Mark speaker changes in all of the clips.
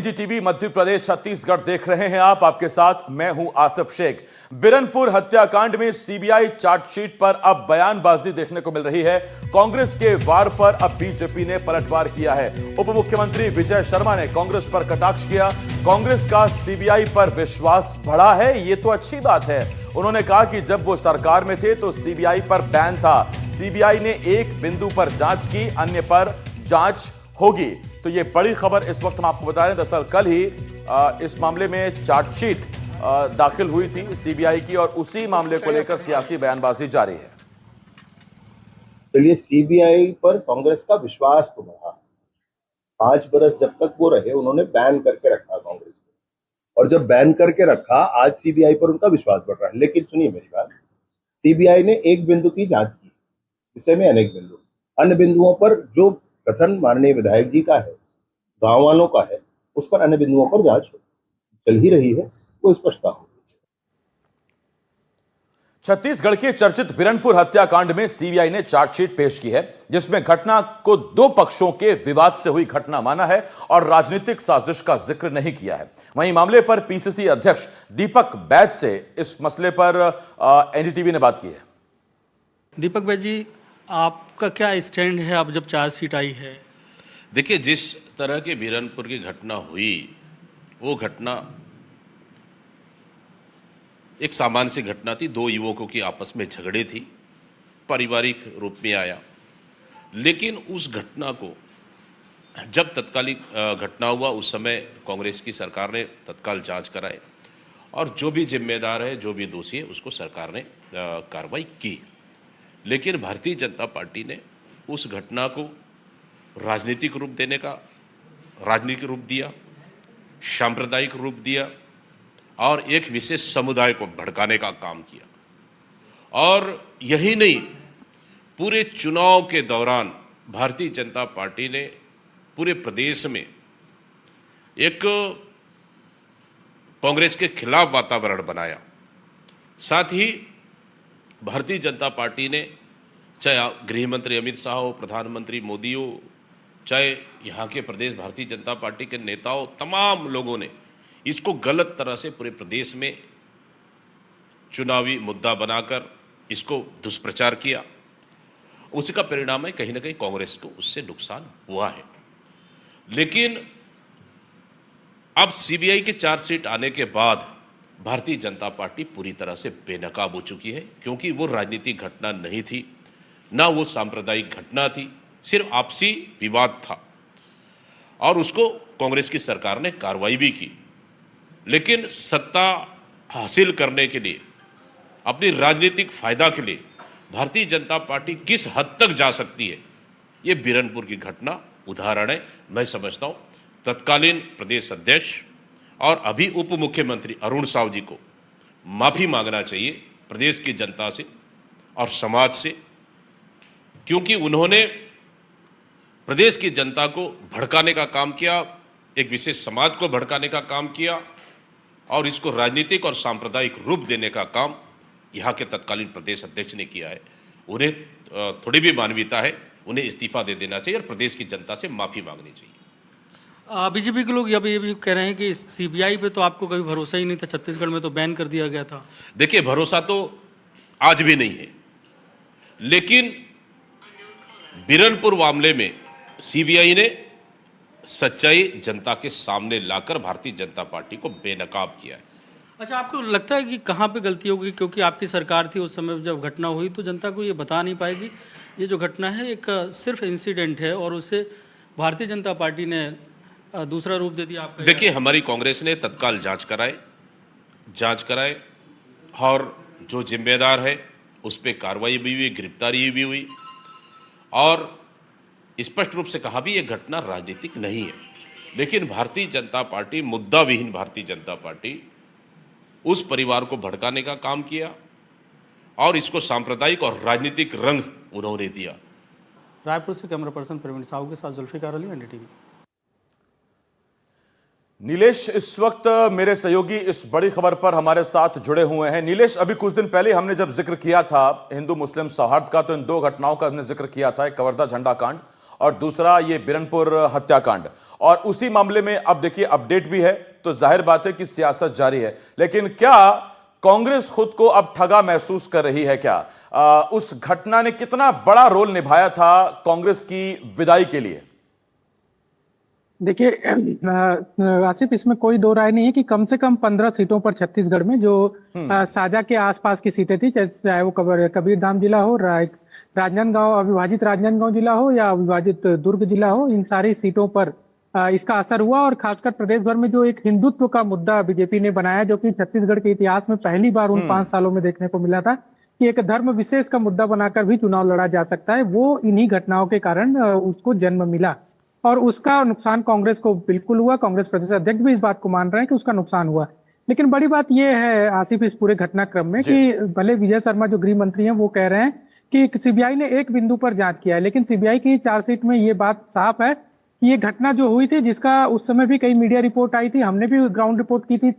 Speaker 1: TV Madhya Pradesh Chhattisgarh देख रहे हैं आप। आपके साथ मैं हूं आसिफ शेख। बिरनपुर हत्याकांड में सीबीआई चार्जशीट पर अब बयानबाजी देखने को मिल रही है। कांग्रेस के वार पर अब बीजेपी ने पलटवार किया है। उप मुख्यमंत्री विजय शर्मा ने कांग्रेस पर कटाक्ष किया। कांग्रेस का सीबीआई पर विश्वास बढ़ा है, ये तो अच्छी बात है। उन्होंने कहा कि जब वो सरकार में थे तो सीबीआई पर बैन था। सीबीआई ने एक बिंदु पर जांच की, अन्य पर जांच होगी। तो ये बड़ी खबर इस वक्त हम आपको बता रहे हैं। दरअसल कल ही इस मामले में चार्जशीट दाखिल हुई थी सीबीआई की और उसी मामले को लेकर सियासी बयानबाजी जारी है।
Speaker 2: चलिए, सीबीआई पर कांग्रेस का विश्वास तो बढ़ा। 5 बरस जब तक वो रहे उन्होंने बैन करके रखा कांग्रेस को, और जब बैन करके रखा आज सीबीआई पर उनका विश्वास बढ़ रहा है। लेकिन सुनिए मेरी बात, सीबीआई ने एक बिंदु की जांच की, विषय में अनेक बिंदु, अन्य बिंदुओं पर जो कथन माननीय विधायक जी का है, गांव वालों का है, उस पर अन्य बिंदुओं पर जांच चल ही रही है, वो स्पष्टता हो।
Speaker 1: छत्तीसगढ़ के चर्चित बिरनपुर हत्याकांड में सीबीआई ने चार्जशीट पेश की है, जिसमें घटना को दो पक्षों के विवाद से हुई घटना माना है और राजनीतिक साजिश का जिक्र नहीं किया है। वहीं मामले पर पीसीसी अध्यक्ष दीपक बैज से इस मसले पर एनडीटीवी ने बात की है।
Speaker 3: दीपक बैज जी, आपका क्या स्टैंड है अब जब चार्जशीट आई है?
Speaker 4: देखिए, जिस तरह की बिरनपुर की घटना हुई, वो घटना एक सामान्य सी घटना थी। 2 युवकों की आपस में झगड़े थी, पारिवारिक रूप में आया। लेकिन उस घटना को जब तत्कालीन घटना हुआ, उस समय कांग्रेस की सरकार ने तत्काल जांच कराए और जो भी जिम्मेदार है, जो भी दोषी है, उसको सरकार ने कार्रवाई की। लेकिन भारतीय जनता पार्टी ने उस घटना को राजनीतिक रूप देने का राजनीतिक रूप दिया, सांप्रदायिक रूप दिया और एक विशेष समुदाय को भड़काने का काम किया। और यही नहीं, पूरे चुनाव के दौरान भारतीय जनता पार्टी ने पूरे प्रदेश में एक कांग्रेस के खिलाफ वातावरण बनाया। साथ ही भारतीय जनता पार्टी ने, चाहे गृह मंत्री अमित शाह हो, प्रधानमंत्री मोदी हो, चाहे यहाँ के प्रदेश भारतीय जनता पार्टी के नेताओं, तमाम लोगों ने इसको गलत तरह से पूरे प्रदेश में चुनावी मुद्दा बनाकर इसको दुष्प्रचार किया। उसी का परिणाम है कहीं ना कहीं कांग्रेस को उससे नुकसान हुआ है। लेकिन अब सीबीआई की चार्जशीट आने के बाद भारतीय जनता पार्टी पूरी तरह से बेनकाब हो चुकी है, क्योंकि वो राजनीतिक घटना नहीं थी, ना वो सांप्रदायिक घटना थी, सिर्फ आपसी विवाद था और उसको कांग्रेस की सरकार ने कार्रवाई भी की। लेकिन सत्ता हासिल करने के लिए, अपनी राजनीतिक फायदा के लिए भारतीय जनता पार्टी किस हद तक जा सकती है, ये बिरनपुर की घटना उदाहरण है। मैं समझता हूँ तत्कालीन प्रदेश अध्यक्ष और अभी उप मुख्यमंत्री अरुण साव जी को माफी मांगना चाहिए प्रदेश की जनता से और समाज से, क्योंकि उन्होंने प्रदेश की जनता को भड़काने का काम किया, एक विशेष समाज को भड़काने का काम किया और इसको राजनीतिक और सांप्रदायिक रूप देने का काम यहाँ के तत्कालीन प्रदेश अध्यक्ष ने किया है। उन्हें थोड़ी भी मानवीयता है, उन्हें इस्तीफा दे देना चाहिए और प्रदेश की जनता से माफी मांगनी चाहिए।
Speaker 3: बीजेपी के लोग अब ये भी कह रहे हैं कि सीबीआई पे तो आपको कभी भरोसा ही नहीं था, छत्तीसगढ़ में तो बैन कर दिया गया था।
Speaker 4: देखिए, भरोसा तो आज भी नहीं है, लेकिन बिरनपुर मामले में सीबीआई ने सच्चाई जनता के सामने लाकर भारतीय जनता पार्टी को बेनकाब किया है।
Speaker 3: अच्छा, आपको लगता है कि कहाँ पे गलती होगी? क्योंकि आपकी सरकार थी उस समय जब घटना हुई, तो जनता को ये बता नहीं पाएगी ये जो घटना है एक सिर्फ इंसिडेंट है और उससे भारतीय जनता पार्टी ने दूसरा रूप दे दिया। आपका
Speaker 4: देखिए, हमारी कांग्रेस ने तत्काल जांच कराए और जो जिम्मेदार है उस पर कार्रवाई भी हुई, गिरफ्तारी भी हुई और स्पष्ट रूप से कहा भी ये घटना राजनीतिक नहीं है। लेकिन भारतीय जनता पार्टी, मुद्दा विहीन भारतीय जनता पार्टी, उस परिवार को भड़काने का काम किया और इसको सांप्रदायिक और राजनीतिक रंग उन्होंने दिया।
Speaker 3: रायपुर से कैमरा पर्सन प्रवीण साहू के साथ जुल्फिकार अली, एनडीटीवी।
Speaker 1: नीलेश इस वक्त मेरे सहयोगी इस बड़ी खबर पर हमारे साथ जुड़े हुए हैं। नीलेश, अभी कुछ दिन पहले हमने जब जिक्र किया था हिंदू मुस्लिम सौहार्द का, तो इन 2 घटनाओं का हमने जिक्र किया था, एक कवर्धा झंडा कांड और दूसरा ये बिरनपुर हत्याकांड। और उसी मामले में अब देखिए अपडेट भी है, तो जाहिर बात है कि सियासत जारी है। लेकिन क्या कांग्रेस खुद को अब ठगा महसूस कर रही है क्या? उस घटना ने कितना बड़ा रोल निभाया था कांग्रेस की विदाई के लिए?
Speaker 5: देखिए आसिफ, इसमें कोई दो राय नहीं है कि कम से कम 15 सीटों पर छत्तीसगढ़ में जो साजा के आसपास की सीटें थी, चाहे वो कबीरधाम जिला हो, राजनांदगांव, अविभाजित राजनांदगांव जिला हो या अविभाजित दुर्ग जिला हो, इन सारी सीटों पर इसका असर हुआ। और खासकर प्रदेश भर में जो एक हिंदुत्व का मुद्दा बीजेपी ने बनाया, जो कि छत्तीसगढ़ के इतिहास में पहली बार उन 5 सालों में देखने को मिला था कि एक धर्म विशेष का मुद्दा बनाकर भी चुनाव लड़ा जा सकता है, वो इन्हीं घटनाओं के कारण उसको जन्म मिला। और उसका नुकसान कांग्रेस को बिल्कुल हुआ। कांग्रेस प्रदेश अध्यक्ष भी इस बात को मान रहे हैं कि उसका नुकसान हुआ। लेकिन बड़ी बात यह है आसिफ, इस पूरे घटनाक्रम में कि भले विजय शर्मा जो गृह मंत्री हैं वो कह रहे हैं कि सीबीआई ने एक बिंदु पर जांच किया है, लेकिन सीबीआई की चार्जशीट में ये बात साफ है कि ये घटना जो हुई थी, जिसका उस समय भी कई मीडिया रिपोर्ट आई थी, हमने भी ग्राउंड रिपोर्ट की थी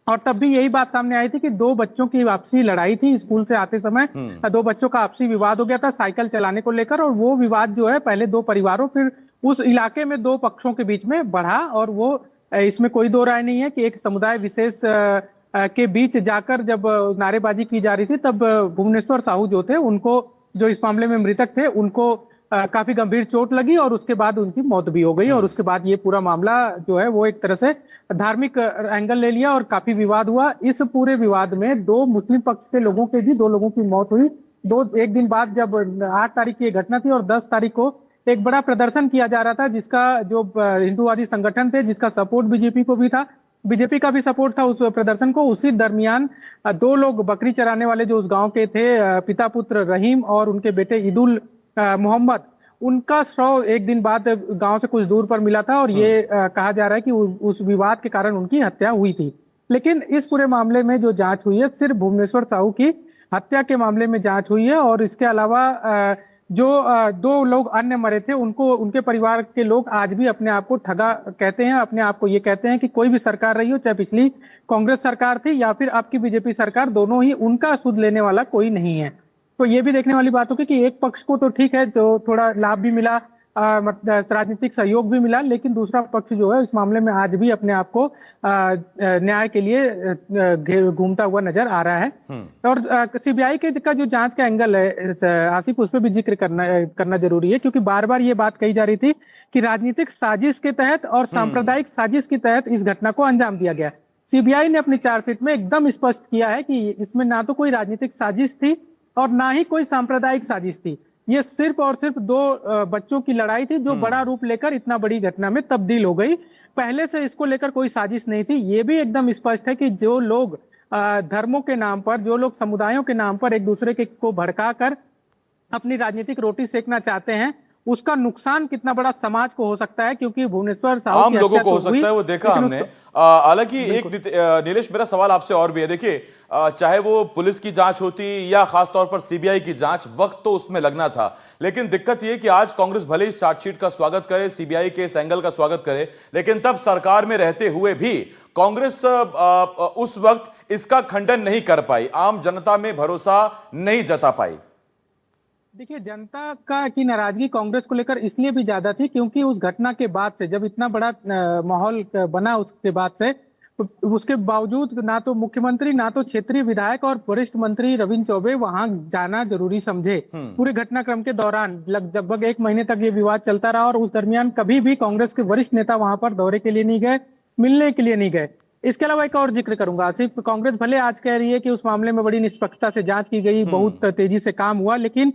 Speaker 5: तब भी यही बात सामने आई थी कि 2 बच्चों की आपसी लड़ाई थी स्कूल से आते समय। 2 बच्चों का आपसी विवाद हो गया था साइकिल चलाने को लेकर, और वो विवाद जो है पहले 2 परिवारों, फिर उस इलाके में 2 पक्षों के बीच में बढ़ा। और वो इसमें कोई दो राय नहीं है कि एक समुदाय विशेष के बीच जाकर जब नारेबाजी की जा रही थी, तब भुवनेश्वर साहू जो थे, उनको, जो इस मामले में मृतक थे, उनको काफी गंभीर चोट लगी और उसके बाद उनकी मौत भी हो गई। और उसके बाद ये पूरा मामला जो है वो एक तरह से धार्मिक एंगल ले लिया और काफी विवाद हुआ। इस पूरे विवाद में 2 मुस्लिम पक्ष के लोगों के भी 2 लोगों की मौत हुई। एक दिन बाद, जब 8 तारीख की घटना थी और 10 तारीख को एक बड़ा प्रदर्शन किया जा रहा था, जिसका जो हिंदूवादी संगठन थे, जिसका सपोर्ट बीजेपी को भी था, बीजेपी का भी सपोर्ट था उस प्रदर्शन को। उसी दरमियान 2 लोग बकरी चराने वाले जो उस गांव के थे, पिता पुत्र रहीम और उनके बेटे ईदुल मोहम्मद, उनका शव एक दिन बाद गांव से कुछ दूर पर मिला था। और ये कहा जा रहा है कि उस विवाद के कारण उनकी हत्या हुई थी। लेकिन इस पूरे मामले में जो जांच हुई है, सिर्फ भुवनेश्वर साहू की हत्या के मामले में जांच हुई है। और इसके अलावा जो 2 लोग अन्य मरे थे, उनके परिवार के लोग आज भी अपने आप को ठगा कहते हैं, अपने आप को ये कहते हैं कि कोई भी सरकार रही हो, चाहे पिछली कांग्रेस सरकार थी या फिर आपकी बीजेपी सरकार, दोनों ही, उनका सुध लेने वाला कोई नहीं है। तो ये भी देखने वाली बात होगी कि एक पक्ष को तो ठीक है, जो थोड़ा लाभ भी मिला, राजनीतिक सहयोग भी मिला, लेकिन दूसरा पक्ष जो है इस मामले में आज भी अपने आप को न्याय के लिए घूमता हुआ नजर आ रहा है। और सीबीआई के का जो जांच का एंगल है आसिफ, उस पर भी जिक्र करना जरूरी है, क्योंकि बार बार ये बात कही जा रही थी कि राजनीतिक साजिश के तहत और सांप्रदायिक साजिश के तहत इस घटना को अंजाम दिया गया। सीबीआई ने अपनी चार्जशीट में एकदम स्पष्ट किया है कि इसमें ना तो कोई राजनीतिक साजिश थी और ना ही कोई सांप्रदायिक साजिश थी। ये सिर्फ और सिर्फ 2 बच्चों की लड़ाई थी, जो बड़ा रूप लेकर इतना बड़ी घटना में तब्दील हो गई। पहले से इसको लेकर कोई साजिश नहीं थी। ये भी एकदम स्पष्ट है कि जो लोग धर्मों के नाम पर, जो लोग समुदायों के नाम पर एक दूसरे को भड़काकर अपनी राजनीतिक रोटी सेकना चाहते हैं, उसका नुकसान कितना बड़ा समाज को हो सकता है, क्योंकि भुवनेश्वर साहू
Speaker 1: आम लोगों को हो सकता है, वो देखा हमने। हालांकि एक नीलेश, मेरा सवाल आपसे और भी है। देखिए, चाहे वो पुलिस की जांच होती या खासतौर पर सीबीआई की जांच, वक्त तो उसमें लगना था। लेकिन दिक्कत यह कि आज कांग्रेस भले ही चार्जशीट का स्वागत करे, सीबीआई के इस एंगल का स्वागत करे, लेकिन तब सरकार में रहते हुए भी कांग्रेस उस वक्त इसका खंडन नहीं कर पाई, आम जनता में भरोसा नहीं जता पाई।
Speaker 5: देखिए, जनता की नाराजगी कांग्रेस को लेकर इसलिए भी ज्यादा थी क्योंकि उस घटना के बाद से, जब इतना बड़ा माहौल बना, उसके बाद से, उसके बावजूद ना तो मुख्यमंत्री, ना तो क्षेत्रीय विधायक और वरिष्ठ मंत्री रविंद्र चौबे वहां जाना जरूरी समझे। पूरे घटनाक्रम के दौरान लगभग 1 महीने तक ये विवाद चलता रहा और उस दरमियान कभी भी कांग्रेस के वरिष्ठ नेता वहां पर दौरे के लिए नहीं गए, मिलने के लिए नहीं गए। इसके अलावा एक और जिक्र करूंगा, सिर्फ कांग्रेस भले आज कह रही है कि उस मामले में बड़ी निष्पक्षता से जांच की गई, बहुत तेजी से काम हुआ, लेकिन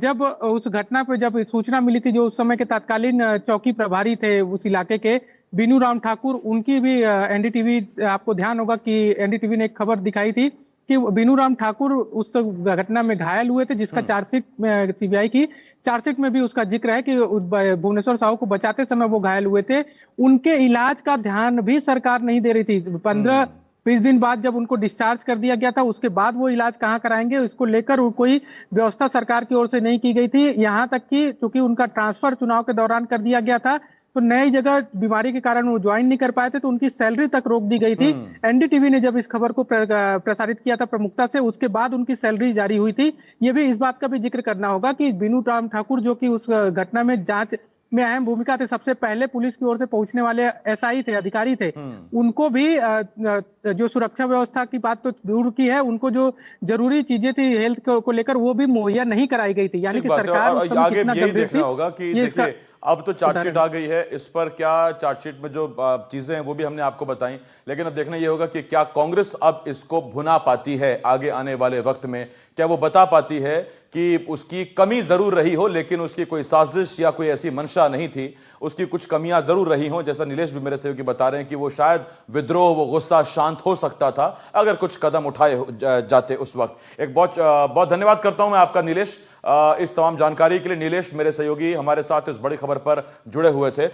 Speaker 5: जब उस घटना पे जब सूचना मिली थी, जो उस समय के तत्कालीन चौकी प्रभारी थे उस इलाके के, बीनू राम ठाकुर, उनकी भी एनडीटीवी, आपको ध्यान होगा कि एनडीटीवी ने एक खबर दिखाई थी कि बीनू राम ठाकुर उस घटना में घायल हुए थे, जिसका चार्जशीट सीबीआई की चार्जशीट में भी उसका जिक्र है कि भुवनेश्वर साहू को बचाते समय वो घायल हुए थे। उनके इलाज का ध्यान भी सरकार नहीं दे रही थी। 15-20 दिन बाद जब उनको डिस्चार्ज कर दिया गया था, उसके बाद वो इलाज कहाँ कराएंगे, इसको लेकर कोई व्यवस्था सरकार की ओर से नहीं की गई थी। यहाँ तक कि चूंकि उनका ट्रांसफर चुनाव के दौरान कर दिया गया था, तो नई जगह बीमारी के कारण वो ज्वाइन नहीं कर पाए थे, तो उनकी सैलरी तक रोक दी गई थी। एनडीटीवी ने जब इस खबर को प्रसारित किया था प्रमुखता से, उसके बाद उनकी सैलरी जारी हुई थी। ये भी इस बात का भी जिक्र करना होगा कि बिनू राम ठाकुर, जो कि उस घटना में जांच में अहम भूमिका थे, सबसे पहले पुलिस की ओर से पहुंचने वाले एसआई थे, अधिकारी थे, उनको भी जो सुरक्षा व्यवस्था की बात तो दूर की है, उनको जो जरूरी चीजें थी हेल्थ को लेकर वो भी मुहैया नहीं कराई गई थी। यानी
Speaker 1: ठीक
Speaker 5: कि
Speaker 1: बात है।
Speaker 5: सरकार
Speaker 1: और
Speaker 5: उस समय
Speaker 1: आगे
Speaker 5: कितना
Speaker 1: यही
Speaker 5: गंभीर
Speaker 1: देखना
Speaker 5: थी,
Speaker 1: होगा कि
Speaker 5: ये इसका
Speaker 1: देखिए अब तो चार्जशीट आ गई है, इस पर क्या चार्जशीट में जो चीजें हैं वो भी हमने आपको बताई, लेकिन अब देखना ये होगा कि क्या कांग्रेस अब इसको भुना पाती है आगे आने वाले वक्त में, क्या वो बता पाती है कि उसकी कमी जरूर रही हो लेकिन उसकी कोई साजिश या कोई ऐसी मंशा नहीं थी, उसकी कुछ कमियां जरूर रही हों, जैसा नीलेश भी मेरे सहयोगी बता रहे हैं कि वो शायद विद्रोह, वो गुस्सा शांत हो सकता था अगर कुछ कदम उठाए जाते उस वक्त। एक बहुत बहुत धन्यवाद करता हूं मैं आपका नीलेश, इस तमाम जानकारी के लिए। नीलेश मेरे सहयोगी हमारे साथ इस बड़ी खबर पर जुड़े हुए थे।